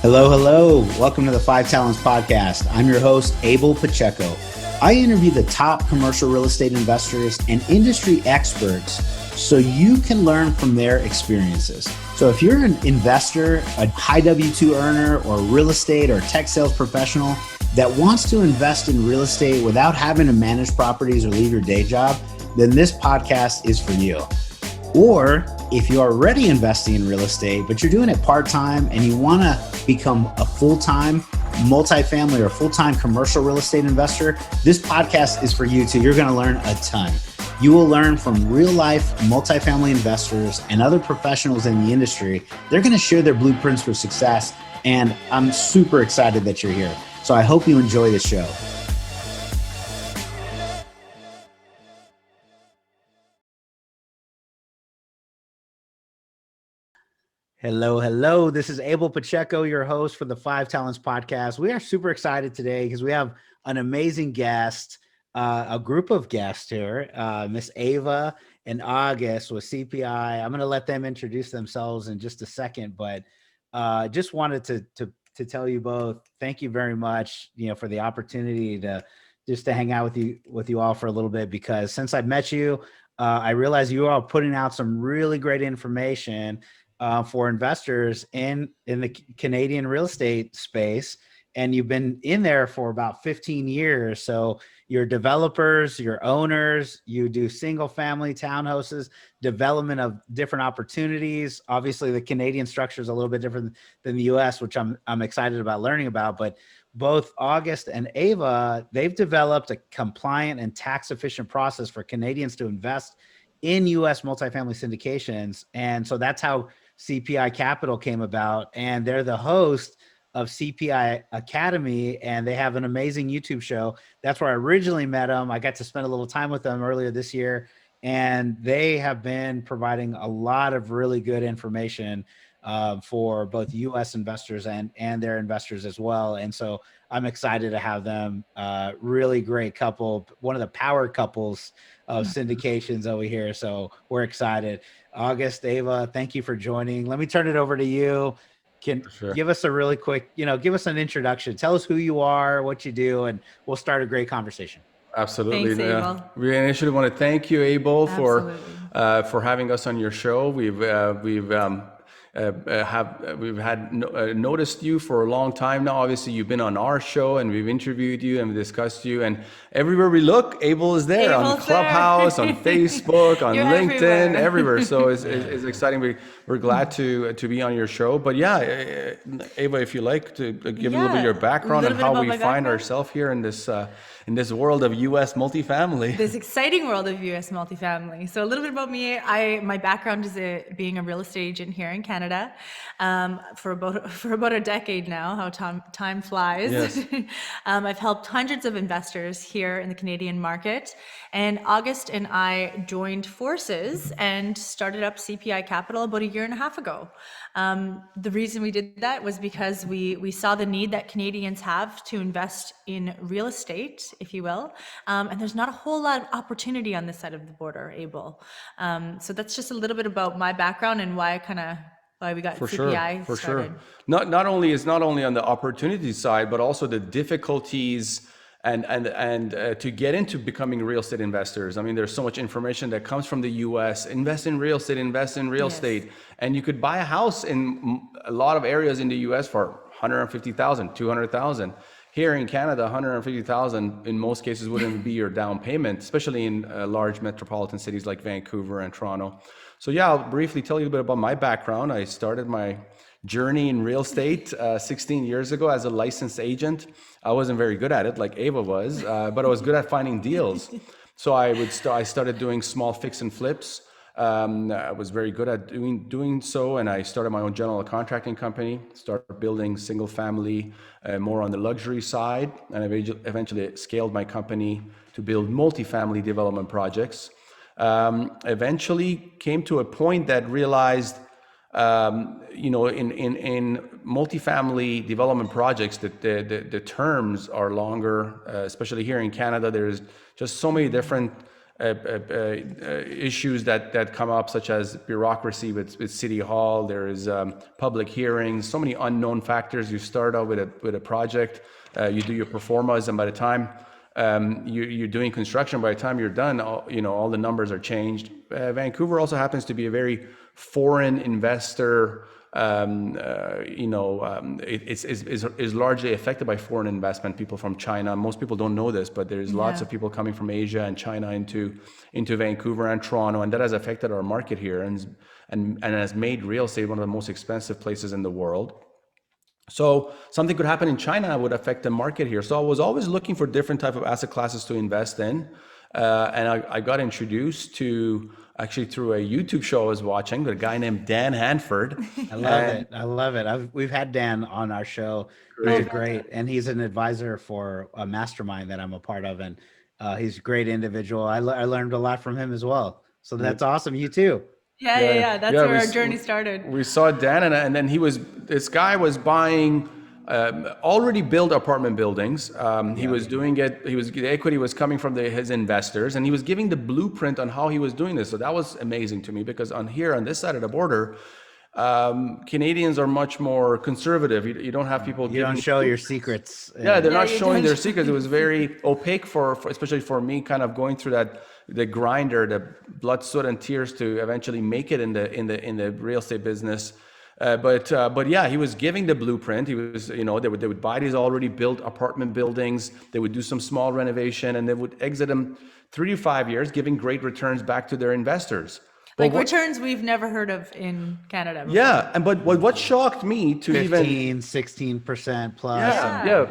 Hello, hello. Welcome to the Five Talents Podcast. I'm your host, Abel Pacheco. I interview the top commercial real estate investors and industry experts so you can learn from their experiences. So if you're an investor, a high W-2 earner, or real estate or tech sales professional that wants to invest in real estate without having to manage properties or leave your day job, then this podcast is for you. Or if you're already investing in real estate, but you're doing it part-time and you want to become a full-time multifamily or full-time commercial real estate investor, this podcast is for you too. You're going to learn a ton. You will learn from real-life multifamily investors and other professionals in the industry. They're going to share their blueprints for success, and I'm super excited that you're here. So I hope you enjoy the show. Hello, hello. This is Abel Pacheco, your host for the Five Talents Podcast. We are super excited today because we have an amazing guest, a group of guests here, Miss Ava and August with CPI. I'm going to let them introduce themselves in just a second, but just wanted to tell you both, thank you very much, for the opportunity to hang out with you all for a little bit, because since I've met you, I realized you are putting out some really great information for investors in the Canadian real estate space. And you've been in there for about 15 years. So you're developers, you're owners, you do single family townhouses, development of different opportunities. Obviously the Canadian structure is a little bit different than the US, which I'm excited about learning about, but both August and Ava, they've developed a compliant and tax efficient process for Canadians to invest in US multifamily syndications. And so that's how CPI Capital came about, and they're the host of CPI Academy, and they have an amazing YouTube show. That's where I originally met them. I got to spend a little time with them earlier this year, and they have been providing a lot of really good information for both U.S. investors and their investors as well. And so I'm excited to have them. Really great couple, one of the power couples of syndications over here. So we're excited. August, Ava, thank you for joining. Let me turn it over to you. Give us a really quick, give us an introduction. Tell us who you are, what you do, and we'll start a great conversation. Absolutely. Thanks, Abel. We initially want to thank you, Abel, for Absolutely. having us on your show. We've noticed you for a long time now. Obviously, you've been on our show, and we've interviewed you and discussed you. And everywhere we look, Abel is there. Abel's on Clubhouse, on Facebook, on You're LinkedIn, everywhere. So it's exciting. We're glad to be on your show. But yeah, Ava, if you like to give a little bit of your background and how we find ourselves here in this world of U.S. multifamily. This exciting world of U.S. multifamily. So a little bit about me. My background is being a real estate agent here in Canada for about a decade now. How time flies. Yes. I've helped hundreds of investors here in the Canadian market. And August and I joined forces and started up CPI Capital about a year and a half ago. The reason we did that was because we saw the need that Canadians have to invest in real estate, if you will. And there's not a whole lot of opportunity on this side of the border, Abel. So that's just a little bit about my background and why we got CPI started. Sure. Not only on the opportunity side, but also the difficulties and to get into becoming real estate investors. I mean, there's so much information that comes from the US. Invest in real estate. And you could buy a house in a lot of areas in the US for $150,000, $200,000. Here in Canada, $150,000 in most cases wouldn't be your down payment, especially in large metropolitan cities like Vancouver and Toronto. So yeah, I'll briefly tell you a bit about my background. I started my journey in real estate 16 years ago as a licensed agent. I wasn't very good at it like Ava was, but I was good at finding deals. So I started doing small fix and flips. I was very good at doing so, and I started my own general contracting company, started building single family, more on the luxury side, and I eventually scaled my company to build multifamily development projects. Eventually came to a point that realized, in multifamily development projects, that the terms are longer, especially here in Canada. There's just so many different issues that come up, such as bureaucracy with City Hall. There is public hearings, so many unknown factors. You start out with a project, you do your performas, and by the time you're doing construction, by the time you're done, all the numbers are changed. Vancouver also happens to be a very foreign investor. Is largely affected by foreign investment, people from China. Most people don't know this, but there's lots of people coming from Asia and China into Vancouver and Toronto, and that has affected our market here and has made real estate one of the most expensive places in the world. So something could happen in China would affect the market here. So I was always looking for different type of asset classes to invest in. And I got introduced to, actually through a YouTube show I was watching, with a guy named Dan Hanford. I love it. We've had Dan on our show. He's great. And he's an advisor for a mastermind that I'm a part of. And he's a great individual. I learned a lot from him as well. So that's awesome. You too. Yeah. That's where our journey started. We saw Dan, and then this guy was buying already built apartment buildings. He was doing it. The equity was coming from his investors, and he was giving the blueprint on how he was doing this. So that was amazing to me, because on this side of the border, Canadians are much more conservative. You don't have people. You don't show your secrets. Yeah, they're not showing their secrets. It was very opaque for especially for me, kind of going through the grinder, the blood, sweat, and tears to eventually make it in the real estate business. But yeah, he was giving the blueprint. He was, they would buy these already built apartment buildings. They would do some small renovation, and they would exit them 3 to 5 years, giving great returns back to their investors. Returns we've never heard of in Canada before. Yeah, but what shocked me to 16% plus.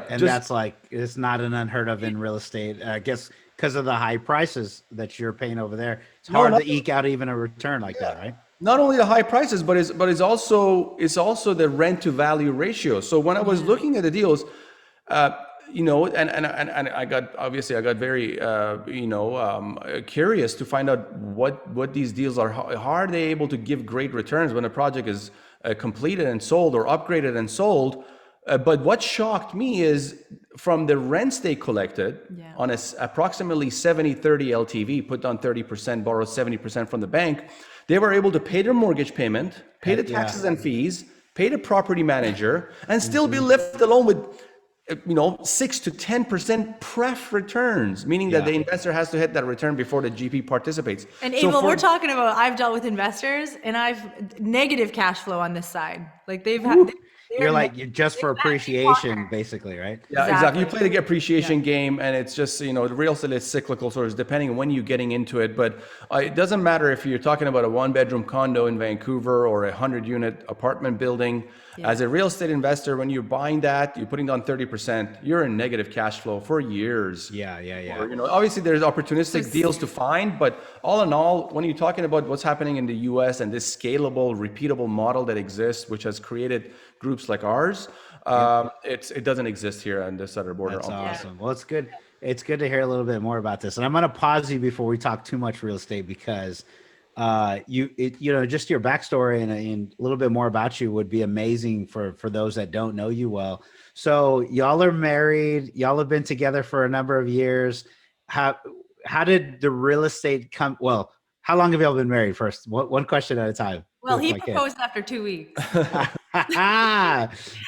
And that's it's not an unheard of in real estate. I guess because of the high prices that you're paying over there, it's hard to eke out even a return like that, right? Not only the high prices, but it's also the rent to value ratio. So when I was looking at the deals, and I got very curious to find out what these deals are. How are they able to give great returns when a project is completed and sold, or upgraded and sold? But what shocked me is from the rents they collected on approximately 70-30 LTV, put down 30%, borrow 70% from the bank, they were able to pay their mortgage payment, pay the taxes and fees, pay the property manager, and still be left alone with 6 to 10% pref returns, meaning that the investor has to hit that return before the GP participates. And Abel, we're talking about, I've dealt with investors and I've negative cash flow on this side. You're just for appreciation, basically, right? Yeah, exactly. You play the appreciation game, and it's just, the real estate is cyclical, so it's depending on when you're getting into it. But it doesn't matter if you're talking about a 1-bedroom condo in Vancouver or a 100-unit apartment building. As a real estate investor, when you're buying that, you're putting down 30%, you're in negative cash flow for years. Yeah. Or, obviously there's opportunistic deals to find, but all in all, when you're talking about what's happening in the US and this scalable, repeatable model that exists, which has created groups like ours, it doesn't exist here on this side of the border. That's awesome. Well, it's good. It's good to hear a little bit more about this. And I'm going to pause you before we talk too much real estate, because just your backstory and a little bit more about you would be amazing for those that don't know you well. So y'all are married. Y'all have been together for a number of years. How did the real estate come? Well, how long have y'all been married? First, one question at a time. Well, he proposed after 2 weeks.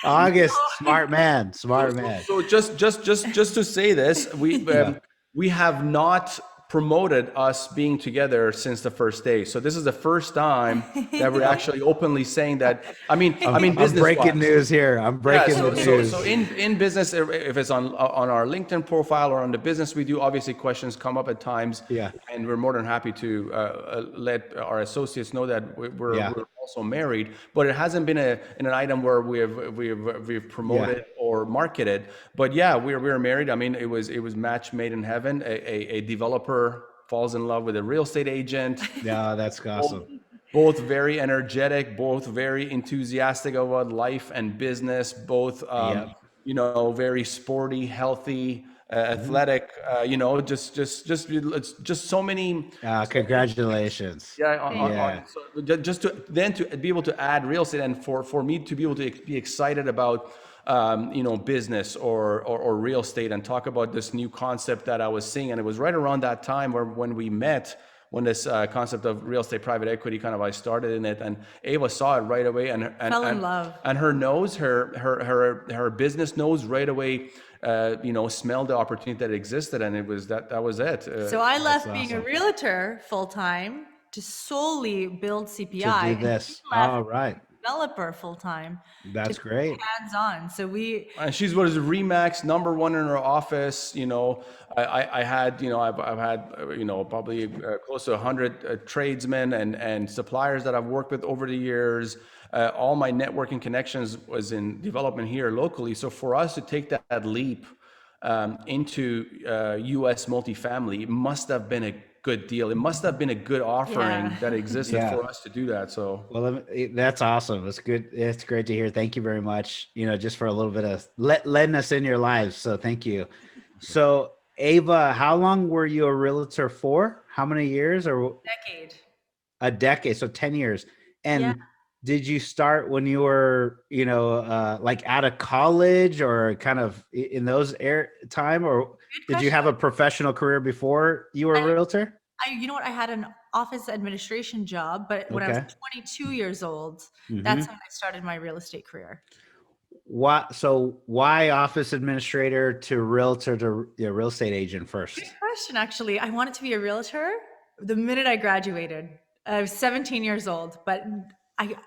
August, smart man. So just to say this, we have not promoted us being together since the first day. So this is the first time that we're actually openly saying that. I'm breaking news here. I'm breaking the news. So in business, if it's on our LinkedIn profile or on the business we do, obviously questions come up at times. Yeah. And we're more than happy to let our associates know that we're also married, but it hasn't been an item where we've promoted or marketed. But we're married. I mean, it was match made in heaven. A developer falls in love with a real estate agent. Yeah, that's awesome. Both very energetic, both very enthusiastic about life and business, both very sporty, healthy, athletic, just so many. Congratulations. So just to be able to add real estate, and for me to be able to be excited about business or real estate and talk about this new concept that I was seeing. And it was right around that time when we met, when this concept of real estate private equity I started in it, and Ava saw it right away, and Fell in love. and her business knows right away, smelled the opportunity that existed, and it was that was it. So I left being a realtor full time to solely build CPI. To do and this. she left All right. developer full time. That's great. Hands on. So and she's what is Remax number one in her office. I had I've had probably close to 100 tradesmen and suppliers that I've worked with over the years. All my networking connections was in development here locally. So for us to take that leap into U.S. multifamily, it must have been a good deal. It must have been a good offering that existed for us to do that. So, well, that's awesome. It's good. It's great to hear. Thank you very much. Just for a little bit of letting us in your lives. So thank you. So Ava, how long were you a realtor for? How many years? Or decade. A decade. So 10 years. And did you start when you were, like out of college or kind of in those time, or did you have a professional career before you were a realtor? I had an office administration job, but when I was 22 years old, that's when I started my real estate career. Why office administrator to realtor to real estate agent first? Good question, actually. I wanted to be a realtor the minute I graduated. I was 17 years old, but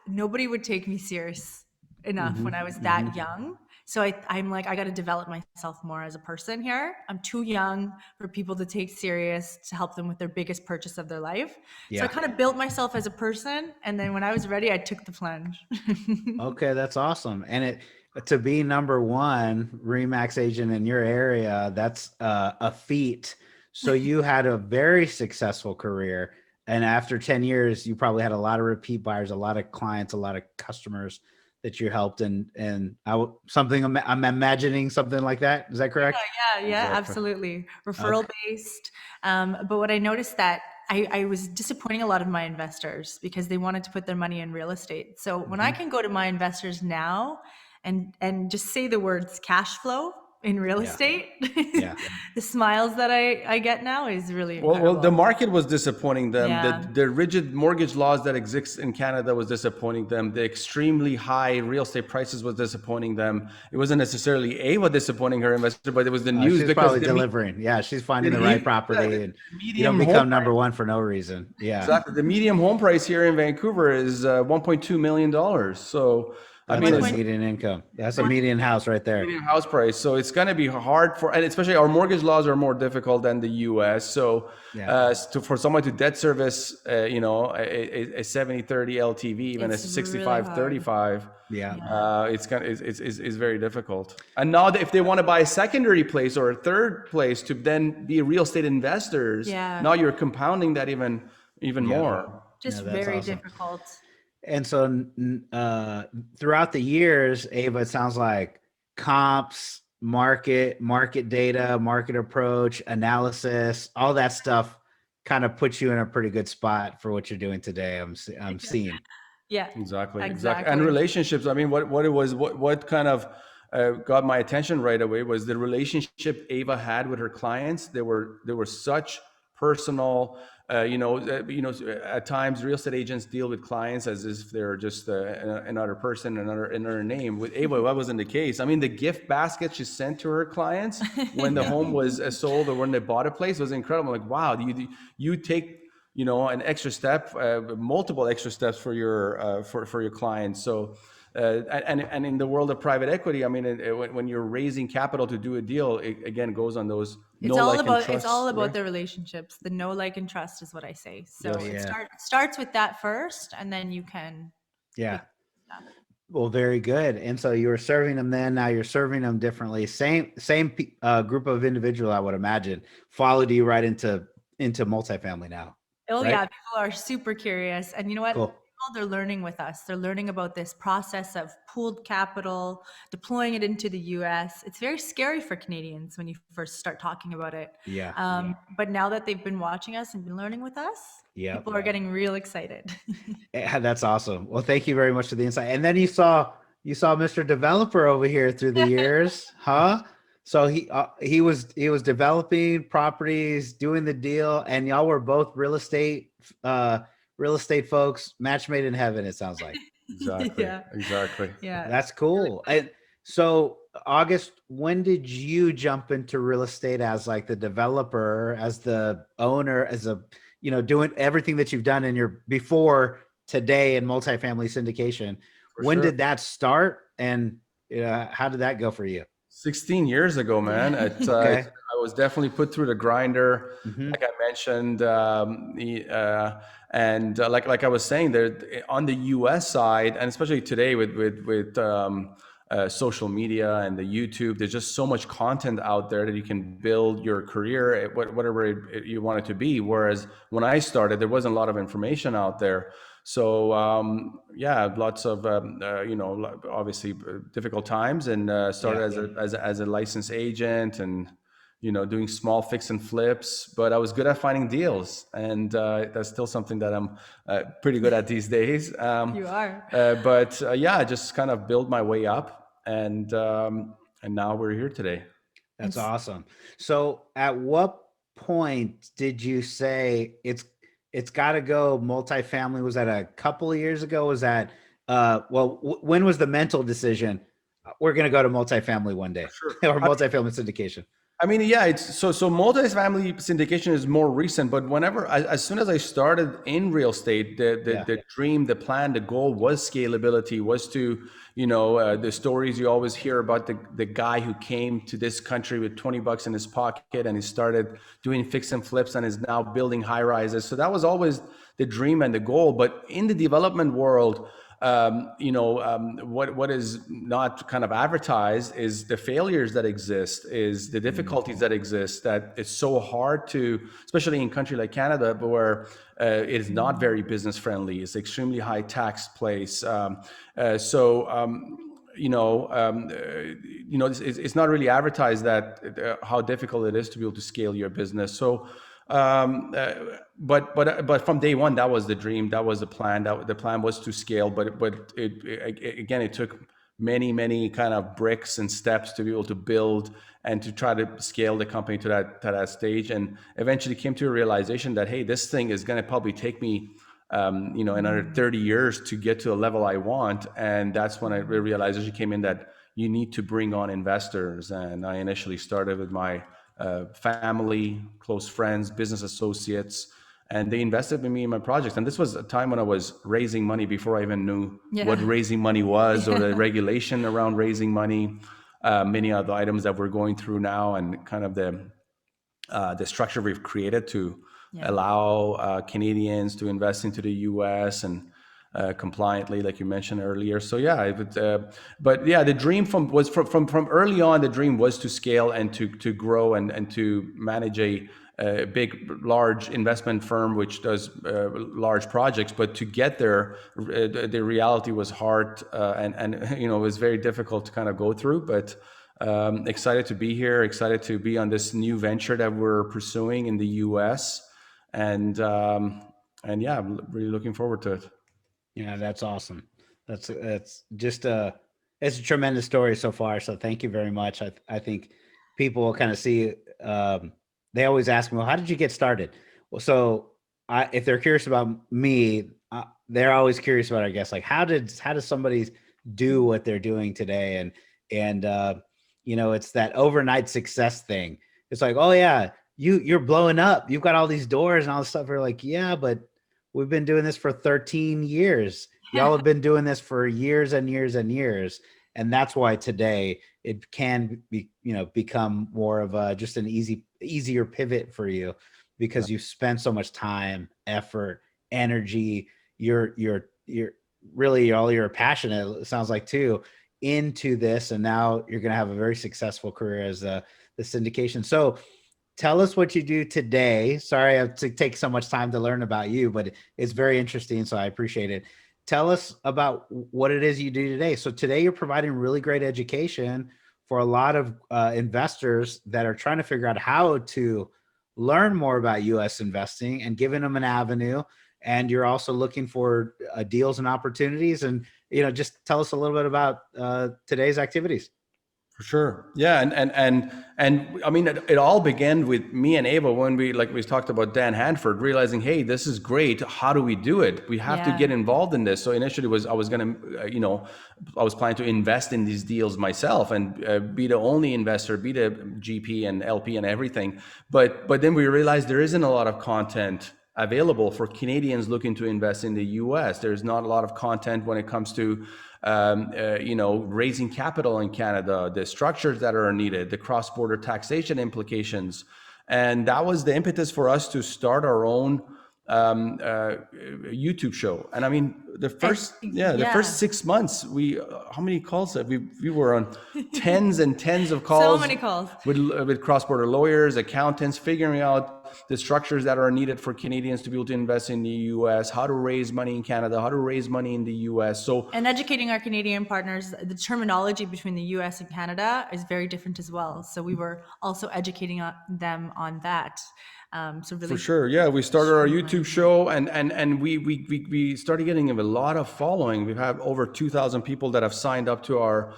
nobody would take me serious enough when I was that young. So I'm like, I got to develop myself more as a person here. I'm too young for people to take serious to help them with their biggest purchase of their life. So I kind of built myself as a person. And then when I was ready, I took the plunge. Okay, that's awesome. And to be number one Remax agent in your area, that's a feat. So you had a very successful career. And after 10 years, you probably had a lot of repeat buyers, a lot of clients, a lot of customers that you helped, and I'm imagining something like that. Is that correct? Yeah, absolutely. Referral based. But what I noticed that I was disappointing a lot of my investors because they wanted to put their money in real estate. So when I can go to my investors now and just say the words cash flow in real estate, the smiles that I get now is really incredible. Well, the market was disappointing them. The rigid mortgage laws that exist in Canada was disappointing them. The extremely high real estate prices was disappointing them. It wasn't necessarily Ava disappointing her investor, but it was the news. She's probably delivering. She's finding the right property, and you don't become number one for no reason. Exactly. The median home price here in Vancouver is $1.2 million. So that's a median income. That's a median house right there. Median house price. So it's going to be hard and especially our mortgage laws are more difficult than the U.S. So for someone to debt service, a 70-30 LTV, even a 65-35, it's very difficult. And now if they want to buy a secondary place or a third place to then be real estate investors, now you're compounding that even more. Just very difficult. And so throughout the years, Ava, it sounds like comps, market data, market approach, analysis, all that stuff kind of puts you in a pretty good spot for what you're doing today. I'm seeing. Yeah, exactly. And relationships. I mean, what kind of got my attention right away was the relationship Ava had with her clients. They were such personal. At times real estate agents deal with clients as if they're just another person, another name. With Ava, that wasn't the case. I mean, the gift basket she sent to her clients when the home was sold or when they bought a place was incredible. Like, wow, you take an extra step, multiple extra steps for your clients. So. And in the world of private equity, I mean, when you're raising capital to do a deal, it again goes on those. It's all about the relationships. The know, like, and trust is what I say. So it starts with that first, and then you can. Yeah. Well, very good. And so you were serving them then. Now you're serving them differently. Same group of individual, I would imagine, followed you right into multifamily now. Oh right? Yeah, people are super curious, and you know what? Cool. They're learning with us. They're learning about this process of pooled capital, deploying it into the US. It's very scary for Canadians when you first start talking about it. But now that they've been watching us and been learning with us, people are getting real excited. That's awesome. Well, thank you very much for the insight. And then you saw you saw Mr. Developer over here through the years, huh? So he was developing properties, doing the deal, and y'all were both uh real estate folks, match made in heaven. It sounds like. Exactly. Yeah. Exactly. Yeah. That's cool. And so, August, when did you jump into real estate as like the developer, as the owner, as a, doing everything that you've done in your before today in multifamily syndication? For When sure. did that start, and how did that go for you? 16 years ago, man. Yeah. Okay. I was definitely put through the grinder, Hmm. like I mentioned, and like I was saying, there on the U.S. side, and especially today with social media and the YouTube, there's just so much content out there that you can build your career at whatever you want it to be. Whereas when I started, there wasn't a lot of information out there. So yeah, lots of obviously difficult times, and started Yeah. as a licensed agent, and doing small fix and flips. But I was good at finding deals, and that's still something that I'm pretty good at these days. You are. But yeah, I just kind of build my way up, and now we're here today. And That's awesome. So, at what point did you say it's got to go multifamily? Was that a couple of years ago? Was that when was the mental decision? We're going to go to multifamily one day, Sure. or multifamily syndication? I mean, yeah, it's so multifamily syndication is more recent, but as soon as I started in real estate, Yeah. the dream, the plan, the goal was scalability, was to, the stories you always hear about the guy who came to this country with 20 bucks in his pocket and he started doing fix and flips and is now building high rises. So that was always the dream and the goal. But in the development world, what is not kind of advertised is the failures that exist, is the difficulties that exist, that it's so hard to, especially in a country like Canada, but where it is not very business friendly. It's extremely high tax place. It's not really advertised that how difficult it is to be able to scale your business. So but from day one, that was the dream, that was the plan, that the plan was to scale, but again, it took many kind of bricks and steps to be able to build and to try to scale the company to that stage, and eventually came to a realization that, hey, this thing is going to probably take me another 30 years to get to the level I want. And that's when I realized as you came in that you need to bring on investors. And I initially started with my family, close friends, business associates, and they invested in me in my projects. And this was a time when I was raising money before I even knew what Yeah. raising money was, or the regulation around raising money, many of the items that we're going through now, and kind of the structure we've created to Yeah. allow Canadians to invest into the U.S. and compliantly, like you mentioned earlier. So yeah, but yeah, the dream from early on. The dream was to scale and to grow and to manage a big, large investment firm which does large projects. But to get there, the reality was hard, and it was very difficult to kind of go through. But excited to be here, excited to be on this new venture that we're pursuing in the US. And yeah, I'm really looking forward to it. Yeah, that's awesome. That's just it's a tremendous story so far. So thank you very much. I think people will kind of see. They always ask me, "Well, how did you get started?" Well, so if they're curious about me, they're always curious about, I guess, like how does somebody do what they're doing today? And it's that overnight success thing. It's like, oh yeah, you're blowing up. You've got all these doors and all this stuff. We're like, yeah, but we've been doing this for 13 years. Y'all have been doing this for years and years and years. And that's why today it can be, become more of a just an easier pivot for you, because you've spent so much time, effort, energy, you're really all your passionate, it sounds like, too, into this. And now you're going to have a very successful career as the syndication. So tell us what you do today. Sorry I have to take so much time to learn about you, but it's very interesting, so I appreciate it. Tell us about what it is you do today. So today you're providing really great education for a lot of investors that are trying to figure out how to learn more about U.S. investing, and giving them an avenue. and you're also looking for deals and opportunities. And just tell us a little bit about today's activities. For sure. Yeah. And I mean, it all began with me and Ava when we talked about Dan Hanford, realizing, hey, this is great. How do we do it? We have to get involved in this. So initially I was planning to invest in these deals myself and be the only investor, be the GP and LP and everything. But then we realized there isn't a lot of content available for Canadians looking to invest in the US. There's not a lot of content when it comes to raising capital in Canada, the structures that are needed, the cross-border taxation implications. And that was the impetus for us to start our own YouTube show. And I mean, the first 6 months, how many calls we were on? Tens and tens of calls. So many calls with cross-border lawyers, accountants, figuring out the structures that are needed for Canadians to be able to invest in the US, how to raise money in Canada, how to raise money in the US. And educating our Canadian partners, the terminology between the US and Canada is very different as well. So we were also educating them on that. So really, for sure, yeah. We started our YouTube show, and we started getting a lot of following. We've had over 2,000 people that have signed up to our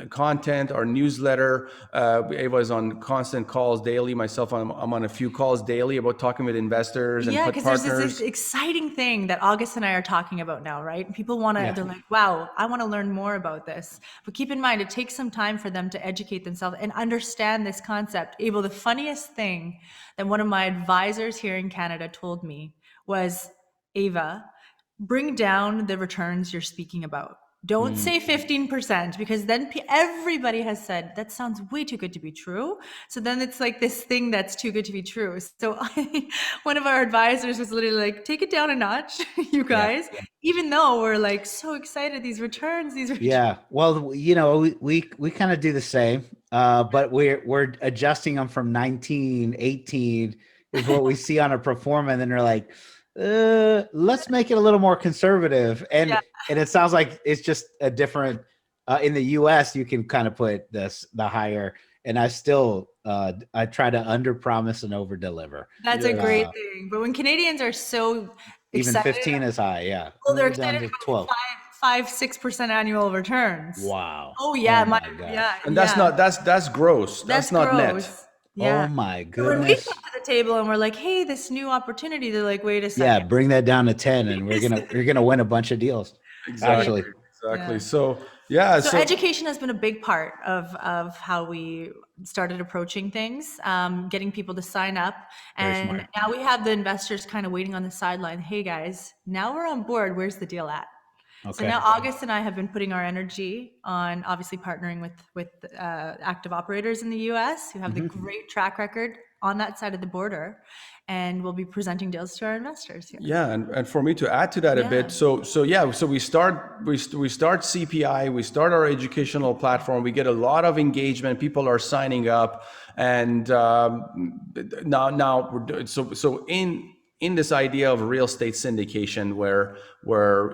content, our newsletter. Ava is on constant calls daily. Myself, I'm on a few calls daily about talking with investors and partners. Because there's this exciting thing that August and I are talking about now, right? People want to, they're like, wow, I want to learn more about this. But keep in mind, it takes some time for them to educate themselves and understand this concept. Abel, the funniest thing that one of my advisors here in Canada told me was, Ava, bring down the returns you're speaking about. Don't say 15%, because then everybody has said that sounds way too good to be true. So then it's like this thing that's too good to be true. So one of our advisors was literally like, take it down a notch, you guys, even though we're like so excited, these returns. Yeah. Well, we kind of do the same, but we're adjusting them from 19, 18 is what we see on a pro forma. And then they're like, let's make it a little more conservative. And it sounds like it's just a different, in the US, you can kind of put the higher, and I still, I try to under promise and over deliver. That's a great thing. But when Canadians are so excited, even 15 is high. Yeah. Well, they're excited about 5-6% annual returns. Wow. Oh yeah. And that's gross. That's not gross. Net. Yeah. Oh my goodness. So when we come to the table and we're like, hey, this new opportunity, they're like, wait a second. Yeah, bring that down to 10 and you're gonna win a bunch of deals. Exactly. Actually. So education has been a big part of how we started approaching things, getting people to sign up. And now we have the investors kind of waiting on the sideline. Hey guys, now we're on board. Where's the deal at? Okay. So now August and I have been putting our energy on obviously partnering with active operators in the US who have the great track record on that side of the border, and we'll be presenting deals to our investors here. Yeah, and for me to add to that a bit, so we start CPI, we start our educational platform, we get a lot of engagement, people are signing up, and now we're doing so in this idea of real estate syndication, where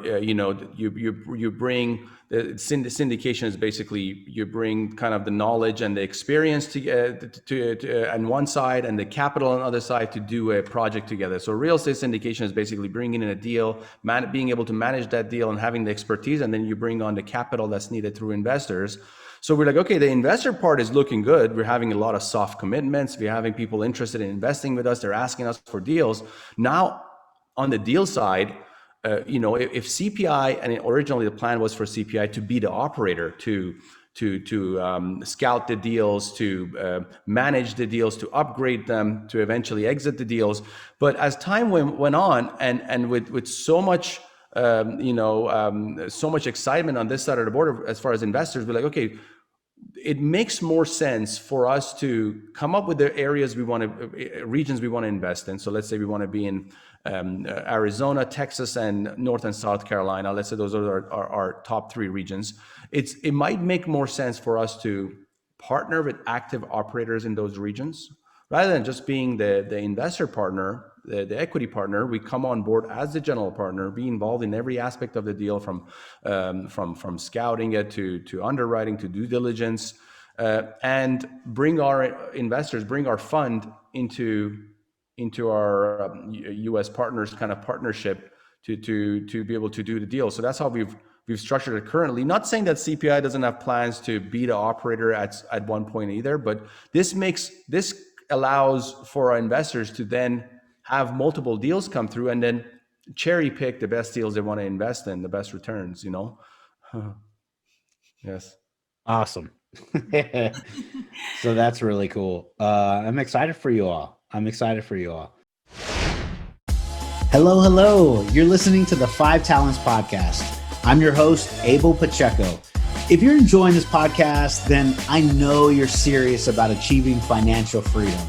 you bring the syndication is basically you bring kind of the knowledge and the experience to on one side and the capital on the other side to do a project together. So real estate syndication is basically bringing in a deal, being able to manage that deal and having the expertise, and then you bring on the capital that's needed through investors. So we're like, okay, the investor part is looking good. We're having a lot of soft commitments. We're having people interested in investing with us. They're asking us for deals. Now, on the deal side, if CPI, and originally the plan was for CPI to be the operator, to scout the deals, to manage the deals, to upgrade them, to eventually exit the deals. But as time went on, and with so much so much excitement on this side of the border as far as investors, we're like, okay, it makes more sense for us to come up with the areas regions we want to invest in. So let's say we want to be in Arizona, Texas, and North and South Carolina. Let's say those are our top 3 regions. It might make more sense for us to partner with active operators in those regions rather than just being the investor partner, the equity partner. We come on board as the general partner, be involved in every aspect of the deal, from scouting it to underwriting to due diligence, and bring our investors, bring our fund into into our U.S. partners kind of partnership to be able to do the deal. So that's how we've structured it currently. Not saying that CPI doesn't have plans to be the operator at one point either, but this allows for our investors to then have multiple deals come through and then cherry pick the best deals they want to invest in, the best returns, Yes. Awesome. So that's really cool. I'm excited for you all. Hello, hello. You're listening to the Five Talents Podcast. I'm your host, Abel Pacheco. If you're enjoying this podcast, then I know you're serious about achieving financial freedom.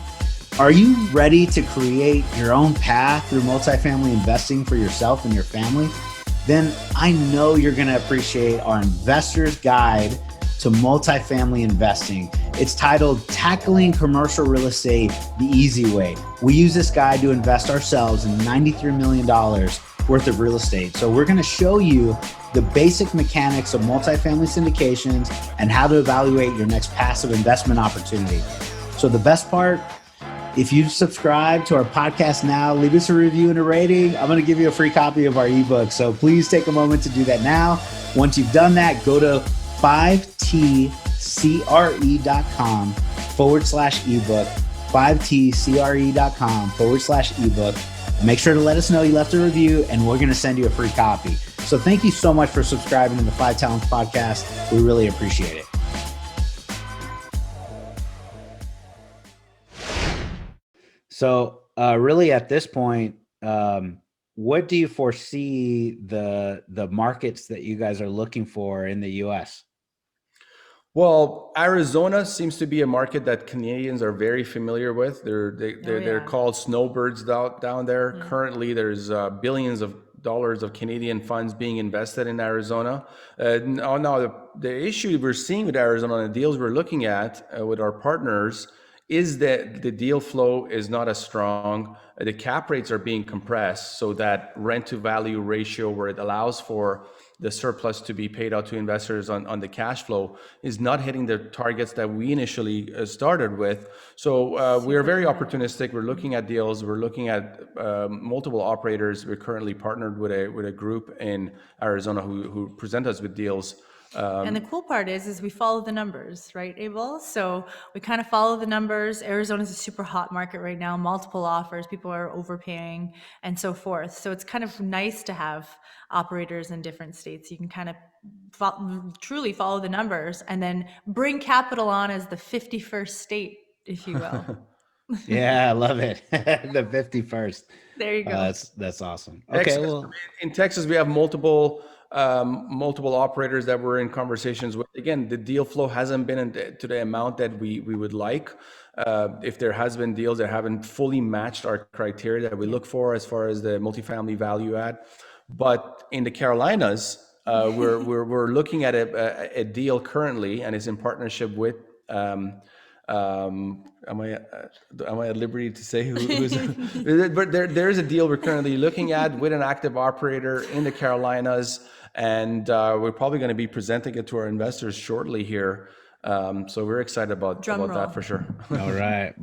Are you ready to create your own path through multifamily investing for yourself and your family? Then I know you're going to appreciate our Investor's Guide to Multifamily Investing. It's titled Tackling Commercial Real Estate the Easy Way. We use this guide to invest ourselves in $93 million worth of real estate. So we're going to show you the basic mechanics of multifamily syndications and how to evaluate your next passive investment opportunity. So the best part, if you subscribe to our podcast now, leave us a review and a rating. I'm going to give you a free copy of our ebook. So please take a moment to do that now. Once you've done that, go to 5tcre.com/ebook, 5tcre.com/ebook. Make sure to let us know you left a review and we're going to send you a free copy. So thank you so much for subscribing to the Five Talents Podcast. We really appreciate it. So really at this point, what do you foresee the markets that you guys are looking for in the U.S.? Well, Arizona seems to be a market that Canadians are very familiar with. They're called snowbirds down there. Yeah. Currently, there's billions of dollars of Canadian funds being invested in Arizona. Now, the issue we're seeing with Arizona and the deals we're looking at with our partners is that the deal flow is not as strong. The cap rates are being compressed, so that rent to value ratio where it allows for the surplus to be paid out to investors on the cash flow is not hitting the targets that we initially started with. So we are very opportunistic. We're looking at deals. We're looking at multiple operators. We're currently partnered with a group in Arizona who present us with deals. And the cool part is we follow the numbers, right, Abel? So we kind of follow the numbers. Arizona is a super hot market right now, multiple offers, people are overpaying and so forth. So it's kind of nice to have operators in different states. You can kind of truly follow the numbers and then bring capital on as the 51st state, if you will. Yeah, I love it. The 51st. There you go. That's awesome. Okay, Texas, well, in Texas, we have multiple operators that we're in conversations with. Again, the deal flow hasn't been to the amount that we would like. If there has been deals that haven't fully matched our criteria that we look for as far as the multifamily value add. But in the Carolinas, we're looking at a deal currently, and it's in partnership with. Am I at liberty to say who's? But there's a deal we're currently looking at with an active operator in the Carolinas, and we're probably going to be presenting it to our investors shortly here. So we're excited about that for sure. All right,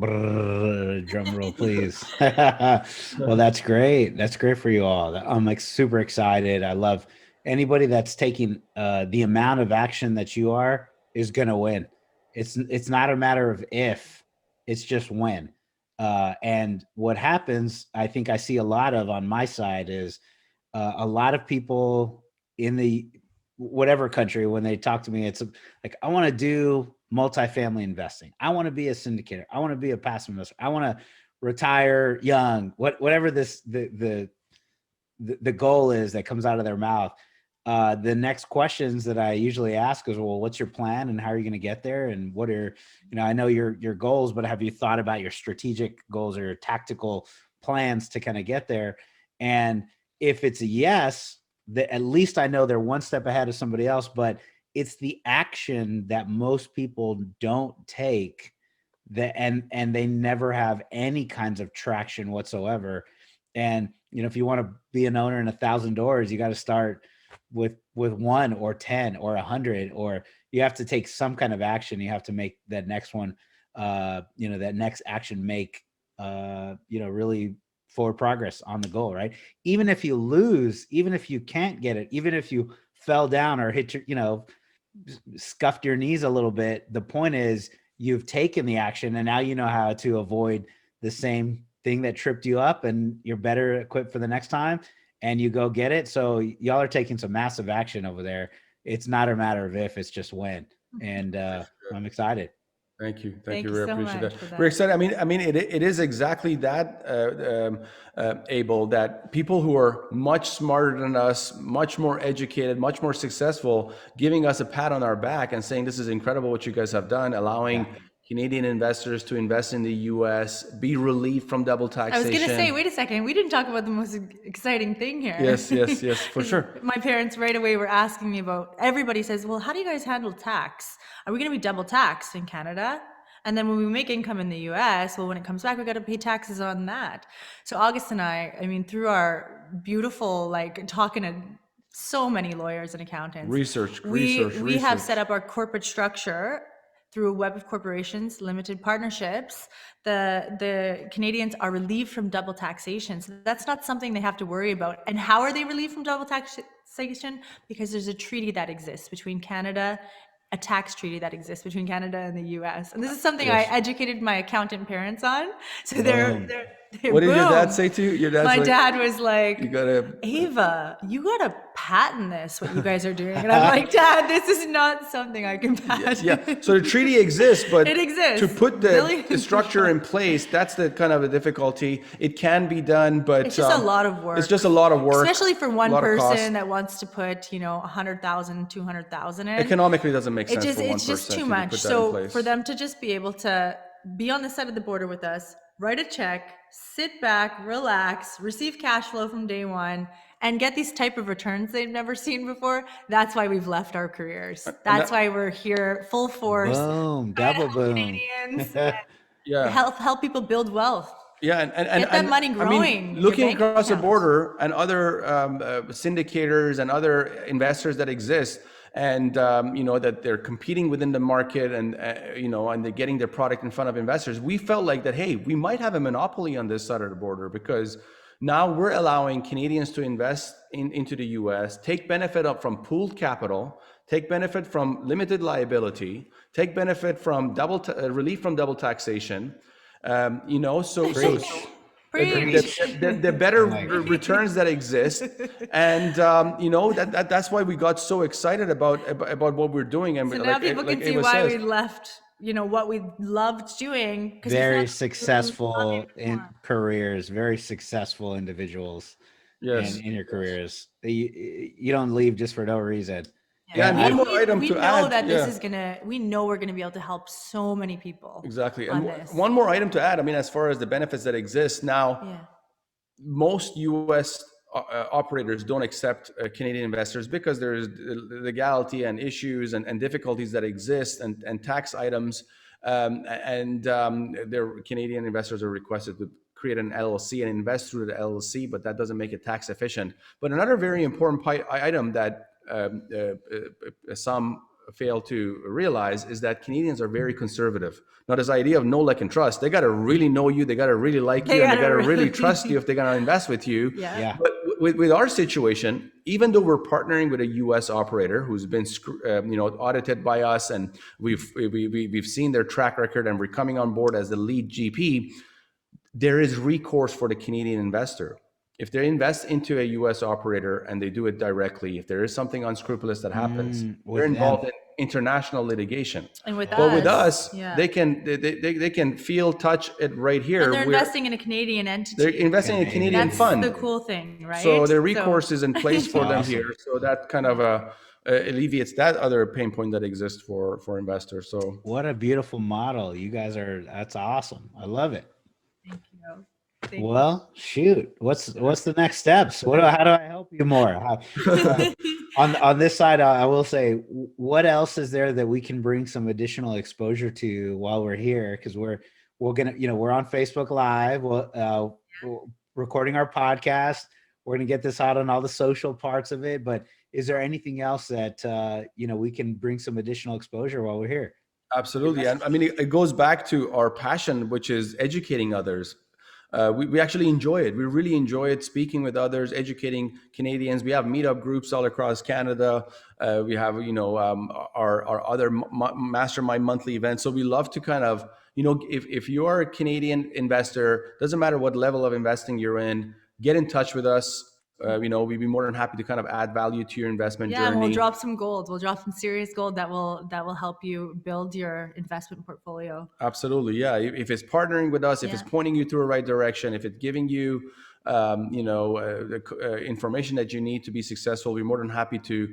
drum roll, please. Well, that's great. That's great for you all. I'm like super excited. I love anybody that's taking the amount of action that you are is going to win. It's not a matter of if, it's just when. And what happens, I think I see a lot of on my side is a lot of people in the whatever country, when they talk to me, it's like, I want to do multifamily investing. I want to be a syndicator. I want to be a passive investor. I want to retire young, whatever the goal is that comes out of their mouth. The next questions that I usually ask is, well, what's your plan and how are you going to get there? And what are, I know your goals, but have you thought about your strategic goals or your tactical plans to kind of get there? And if it's a yes, at least I know they're one step ahead of somebody else, but it's the action that most people don't take and they never have any kinds of traction whatsoever. And, if you want to be an owner in 1,000 doors, you got to start with 1 or 10 or 100, or you have to take some kind of action. You have to make that next one, that next action make really forward progress on the goal, right? Even if you lose, even if you can't get it, even if you fell down or hit your, scuffed your knees a little bit, the point is you've taken the action and now you know how to avoid the same thing that tripped you up, and you're better equipped for the next time, and you go get it. So y'all are taking some massive action over there. It's not a matter of if, it's just when. And I'm excited. Thank you. Thank We you so appreciate much that. for that. We're excited. It is exactly that, Abel, that people who are much smarter than us, much more educated, much more successful, giving us a pat on our back and saying, this is incredible what you guys have done, allowing Canadian investors to invest in the US, be relieved from double taxation. I was going to say, wait a second, we didn't talk about the most exciting thing here. Yes, for sure. My parents right away were asking me about, everybody says, well, how do you guys handle tax? Are we going to be double taxed in Canada? And then when we make income in the US, well, when it comes back, we got to pay taxes on that. So August and I mean, through our beautiful, talking to so many lawyers and accountants, we have set up our corporate structure through a web of corporations, limited partnerships. The Canadians are relieved from double taxation. So that's not something they have to worry about. And how are they relieved from double taxation? Because there's a treaty that exists between Canada, a tax treaty that exists between Canada and the US. And this is something I educated my accountant parents on. So they're what did your dad say to you? Your dad's my dad was like, you gotta, Ava, you gotta patent this, what you guys are doing. And I'm like, Dad, this is not something I can patent. Yeah. So the treaty exists, but it exists. To put the structure in place, that's the kind of a difficulty. It can be done, but it's just a lot of work. It's just a lot of work, especially for one person that wants to put, 100,000, 200,000 in. Economically, doesn't make sense. It's just too much. So for them to just be able to be on the side of the border with us, write a check, sit back, relax, receive cash flow from day one, and get these type of returns they've never seen before. That's why we've left our careers. That's why we're here full force. Boom, double boom. Canadians, help people build wealth. Yeah, and get that money growing. I mean, looking across the border and other syndicators and other investors that exist, and that they're competing within the market, and and they're getting their product in front of investors. We felt like that, hey, we might have a monopoly on this side of the border, because now we're allowing Canadians to invest into the US, take benefit from pooled capital, take benefit from limited liability, take benefit from relief from double taxation. The better returns that exist, and that's why we got so excited about what we're doing. And so now people can see why we left, what we loved doing. Very successful in careers, very successful individuals. Yes. in your careers. You don't leave just for no reason. Yeah, and one more item to add. We know we're going to be able to help so many people. Exactly. And one more item to add. I mean, as far as the benefits that exist now, most US operators don't accept Canadian investors because there's legality and issues and difficulties that exist, and tax items. Their Canadian investors are requested to create an LLC and invest through the LLC, but that doesn't make it tax efficient. But another very important item that some fail to realize is that Canadians are very conservative. Now, this idea of know, like, and trust, they got to really know you, they got to really like you, and they got to really trust you if they're going to invest with you. But with our situation, even though we're partnering with a US operator who's been audited by us, and we've seen their track record, and we're coming on board as the lead GP, there is recourse for the Canadian investor. If they invest into a U.S. operator and they do it directly, if there is something unscrupulous that happens, they're involved in international litigation. And with us, they can feel, touch it right here. And they're investing in a Canadian entity. They're investing in a Canadian fund. That's the cool thing, right? So their recourse is in place for them here. So that kind of alleviates that other pain point that exists for investors. So what a beautiful model. You guys that's awesome. I love it. Thank you. Well, shoot. What's the next steps? How do I help you more? On this side, I will say, what else is there that we can bring some additional exposure to while we're here? Because we're gonna, we're on Facebook Live. We're recording our podcast. We're gonna get this out on all the social parts of it. But is there anything else that we can bring some additional exposure while we're here? Absolutely. And I mean, it goes back to our passion, which is educating others. we actually enjoy it. We really enjoy it, speaking with others, educating Canadians. We have meetup groups all across Canada. We have, our other mastermind monthly events. So we love to kind of, if you are a Canadian investor, doesn't matter what level of investing you're in, get in touch with us. We'd be more than happy to kind of add value to your investment Yeah, and journey. we'll drop some gold. We'll drop some serious gold that will help you build your investment portfolio. Absolutely, yeah. If it's partnering with us, if it's pointing you to the right direction, if it's giving you, the information that you need to be successful, we're more than happy to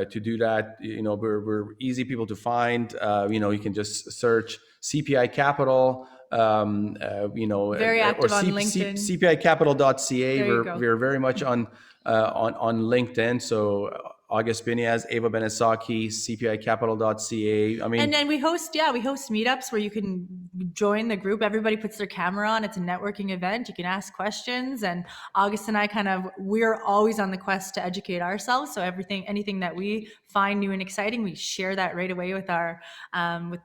do that. We're easy people to find. You can just search CPI Capital. Very active on LinkedIn. CPIcapital.ca. There you go. We're very much on LinkedIn. So August Biniaz, Ava Benesocky, CPIcapital.ca. And then we host meetups where you can join the group. Everybody puts their camera on. It's a networking event. You can ask questions. And August and I we're always on the quest to educate ourselves. So anything that we find new and exciting, we share that right away with our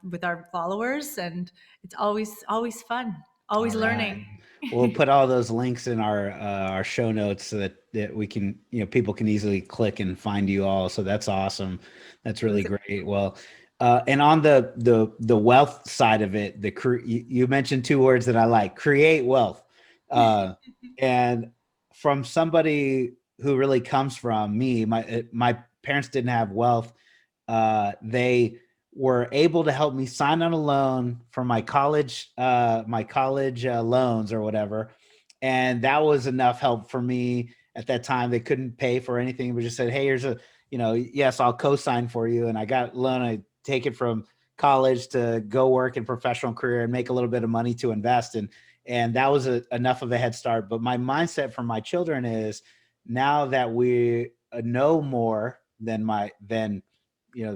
with our followers. And it's always fun, always learning. We'll put all those links in our show notes so that we can, people can easily click and find you all. So that's awesome. That's really great. Well, and on the wealth side of it, you mentioned two words that I like: create wealth. And from somebody who really comes from me, my parents didn't have wealth. They were able to help me sign on a loan for my college loans or whatever. And that was enough help for me at that time. They couldn't pay for anything, but just said, hey, here's yes, I'll co-sign for you. And I got a loan. I take it from college to go work in professional career and make a little bit of money to invest. And that was enough of a head start. But my mindset for my children is, now that we know more than my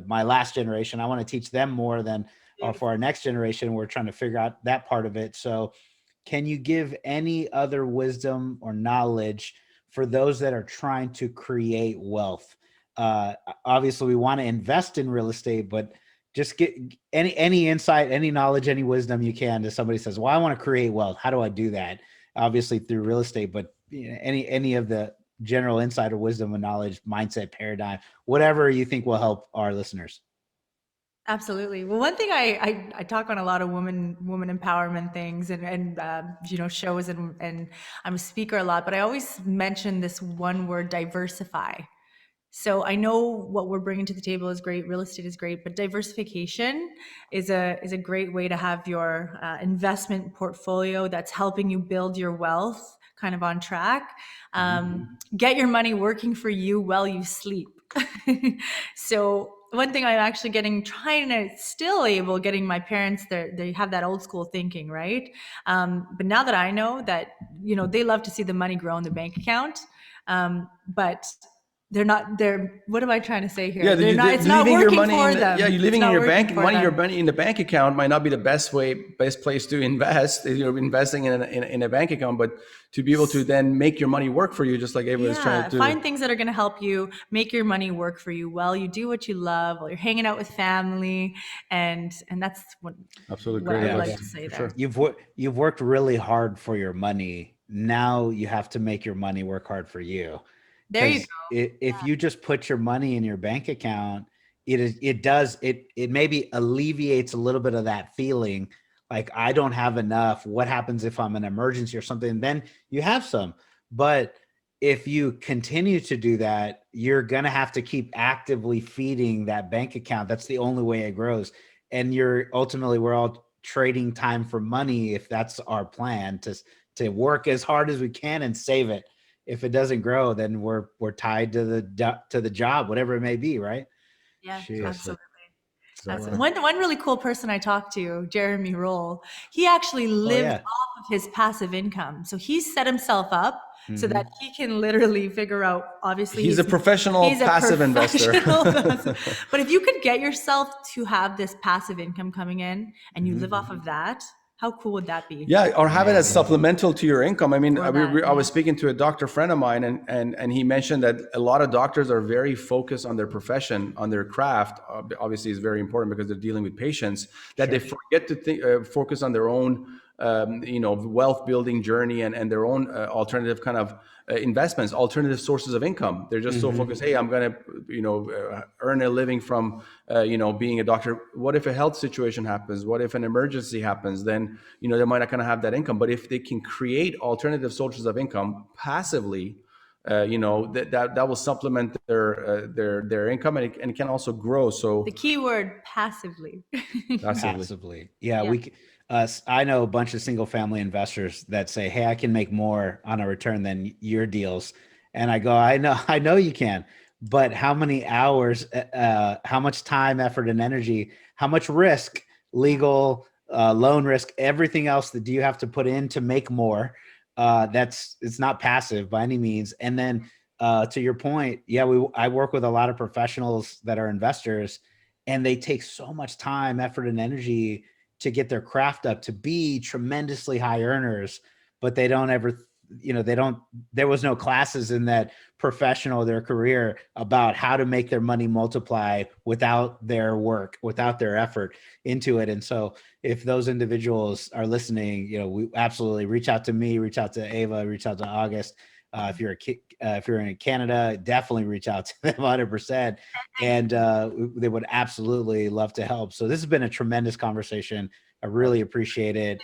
last generation, I want to teach them more than for our next generation. We're trying to figure out that part of it. So can you give any other wisdom or knowledge for those that are trying to create wealth? Obviously we want to invest in real estate, but just get any insight, any knowledge, any wisdom you can to somebody says, well, I want to create wealth. How do I do that? Obviously through real estate, but any of the general insight or wisdom and knowledge, mindset, paradigm, whatever you think will help our listeners. Absolutely. Well, one thing I talk on a lot of woman empowerment things and shows and I'm a speaker a lot, but I always mention this one word: diversify. So I know what we're bringing to the table is great. Real estate is great, but diversification is a great way to have your investment portfolio that's helping you build your wealth kind of on track. Get your money working for you while you sleep. So one thing I'm actually getting my parents, they have that old school thinking, right? But now that I know that, they love to see the money grow in the bank account. But what am I trying to say here? Yeah, it's not working for them. Yeah, you're leaving in your bank money. Your money in the bank account might not be the best place to invest. You're investing in a bank account, but to be able to then make your money work for you, just like Ava is trying to do. Find things that are going to help you make your money work for you while you do what you love, while you're hanging out with family, and that's what absolutely what great. I like to say there. Sure. You've worked really hard for your money. Now you have to make your money work hard for you. There you go. If you just put your money in your bank account, it maybe alleviates a little bit of that feeling like, I don't have enough. What happens if I'm in an emergency or something? Then you have some. But if you continue to do that, you're going to have to keep actively feeding that bank account. That's the only way it grows. And we're all trading time for money. If that's our plan, to work as hard as we can and save it. If it doesn't grow, then we're tied to the job, whatever it may be, right? Yeah, Jeez. absolutely. So, one really cool person I talked to, Jeremy Roll, he actually lived off of his passive income. So he set himself up so that he can literally figure out, obviously he's a professional passive investor. But if you could get yourself to have this passive income coming in and you live off of that, how cool would that be? Yeah, or have it as supplemental to your income. I mean, I was speaking to a doctor friend of mine, and he mentioned that a lot of doctors are very focused on their profession, on their craft. Obviously, it's very important because they're dealing with patients, that they forget to focus on their own wealth building journey and their own alternative kind of investments, alternative sources of income. They're just so focused, hey, I'm going to, earn a living from, being a doctor. What if a health situation happens? What if an emergency happens? Then, they might not going to have that income. But if they can create alternative sources of income passively, that will supplement their income, and it can also grow. So the key word, passively. Passively. Yeah. I know a bunch of single family investors that say, hey, I can make more on a return than your deals. And I go, I know you can, but how many hours, how much time, effort, and energy, how much risk, legal, loan risk, everything else that do you have to put in to make more? It's not passive by any means. And then to your point, I work with a lot of professionals that are investors, and they take so much time, effort, and energy to get their craft up to be tremendously high earners, but they don't ever, there was no classes in that professional, their career, about how to make their money multiply without their work, without their effort into it. And so if those individuals are listening, we absolutely reach out to me, reach out to Ava, reach out to August. If you're in Canada, definitely reach out to them 100%. And they would absolutely love to help. So this has been a tremendous conversation. I really appreciate it.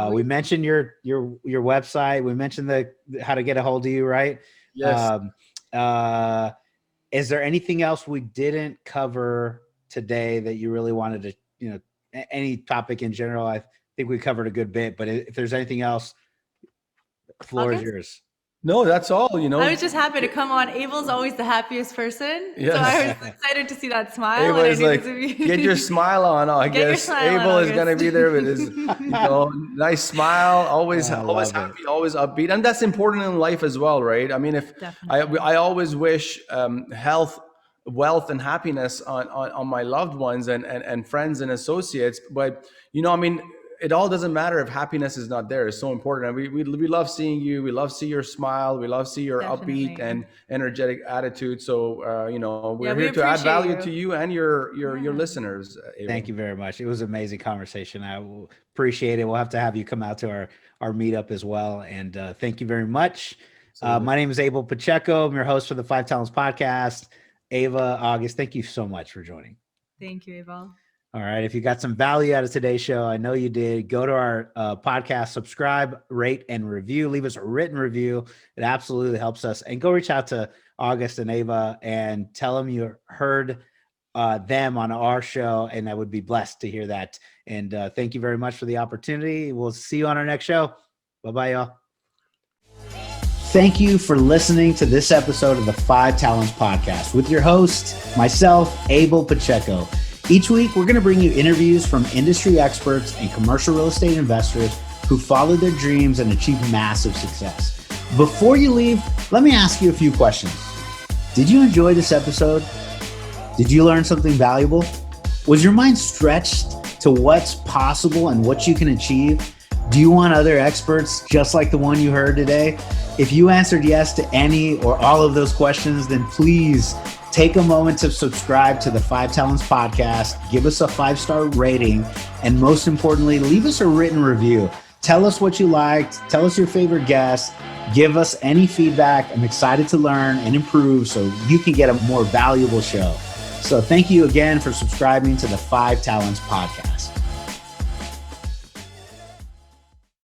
We mentioned your website. We mentioned how to get a hold of you, right? Yes. Is there anything else we didn't cover today that you really wanted to, any topic in general? I think we covered a good bit, but if there's anything else, the floor is yours. No, that's all, I was just happy to come on. Abel's always the happiest person. Yes. So I was excited to see that smile. Abel is like, get your smile on. I guess Abel is going to be there with his nice smile, always happy, always upbeat. And that's important in life as well, right? I mean, I always wish health, wealth, and happiness on my loved ones and friends and associates. But, it all doesn't matter if happiness is not there. It's so important. And we love seeing you. We love see your smile. We love see your upbeat and energetic attitude. So, we're here to add value to you and your listeners. Abel. Thank you very much. It was an amazing conversation. I will appreciate it. We'll have to have you come out to our meetup as well. And thank you very much. My name is Abel Pacheco. I'm your host for the Five Talents podcast. Ava, August, thank you so much for joining. Thank you, Abel. All right. If you got some value out of today's show, I know you did, go to our podcast, subscribe, rate, and review. Leave us a written review. It absolutely helps us. And go reach out to August and Ava and tell them you heard them on our show, and I would be blessed to hear that. And thank you very much for the opportunity. We'll see you on our next show. Bye-bye, y'all. Thank you for listening to this episode of the Five Talents podcast with your host, myself, Abel Pacheco. Each week, we're going to bring you interviews from industry experts and commercial real estate investors who followed their dreams and achieved massive success. Before you leave, let me ask you a few questions. Did you enjoy this episode? Did you learn something valuable? Was your mind stretched to what's possible and what you can achieve? Do you want other experts just like the one you heard today? If you answered yes to any or all of those questions, then please take a moment to subscribe to the Five Talents podcast, give us a 5-star rating, and most importantly, leave us a written review. Tell us what you liked, tell us your favorite guest, give us any feedback. I'm excited to learn and improve so you can get a more valuable show. So thank you again for subscribing to the Five Talents podcast.